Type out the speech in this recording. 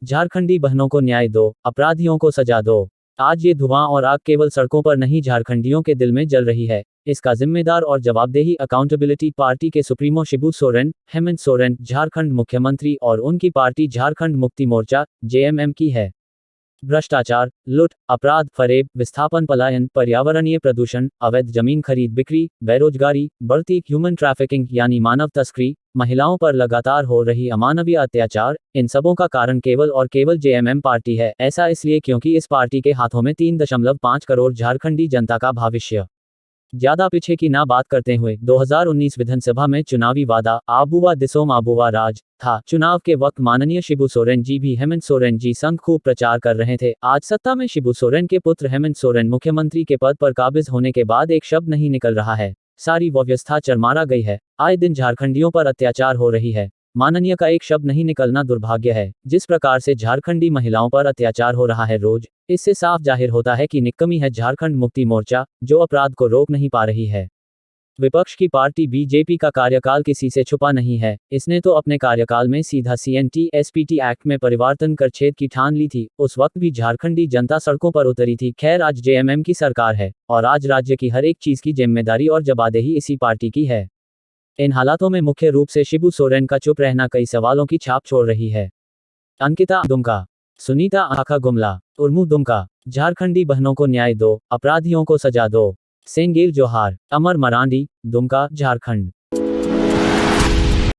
झारखंडी बहनों को न्याय दो, अपराधियों को सजा दो। आज ये धुआं और आग केवल सड़कों पर नहीं झारखंडियों के दिल में जल रही है। इसका जिम्मेदार और जवाबदेही अकाउंटेबिलिटी पार्टी के सुप्रीमो शिबू सोरेन, हेमंत सोरेन, झारखंड मुख्यमंत्री और उनकी पार्टी झारखंड मुक्ति मोर्चा जेएमएम की है। भ्रष्टाचार, लूट, अपराध, फरेब, विस्थापन, पलायन, पर्यावरणीय प्रदूषण, अवैध जमीन खरीद बिक्री, बेरोजगारी, बढ़ती ह्यूमन ट्रैफिकिंग यानी मानव तस्करी, महिलाओं पर लगातार हो रही अमानवीय अत्याचार, इन सबों का कारण केवल और केवल जेएमएम पार्टी है। ऐसा इसलिए क्योंकि इस पार्टी के हाथों में 3.5 करोड़ झारखंडी जनता का भविष्य। ज्यादा पीछे की ना बात करते हुए 2019 विधानसभा में चुनावी वादा आबुवा दिसोम आबुवा राज था। चुनाव के वक्त माननीय शिबू सोरेन जी भी हेमंत सोरेन जी संग खूब प्रचार कर रहे थे। आज सत्ता में शिबू सोरेन के पुत्र हेमंत सोरेन मुख्यमंत्री के पद पर काबिज होने के बाद एक शब्द नहीं निकल रहा है। सारी व्यवस्था चरमरा गई है। आए दिन झारखंडियों पर अत्याचार हो रही है। माननीय का एक शब्द नहीं निकलना दुर्भाग्य है। जिस प्रकार से झारखंडी महिलाओं पर अत्याचार हो रहा है रोज, इससे साफ जाहिर होता है कि निकम्मी है झारखंड मुक्ति मोर्चा, जो अपराध को रोक नहीं पा रही है। विपक्ष की पार्टी बीजेपी का कार्यकाल किसी से छुपा नहीं है। इसने तो अपने कार्यकाल में सीधा सीएनटी एसपीटी एक्ट में परिवर्तन कर छेद की ठान ली थी। उस वक्त भी झारखंडी जनता सड़कों पर उतरी थी। खैर, आज जेएमएम की सरकार है और आज राज्य की हर एक चीज की जिम्मेदारी और जवाबदेही इसी पार्टी की है। इन हालातों में मुख्य रूप से शिबू सोरेन का चुप रहना कई सवालों की छाप छोड़ रही है। अंकिता दुमका, सुनीता आखा गुमला, उर्मू दुमका, झारखंडी बहनों को न्याय दो, अपराधियों को सजा दो। सेंगेर जोहार, अमर मरांडी, दुमका, झारखंड।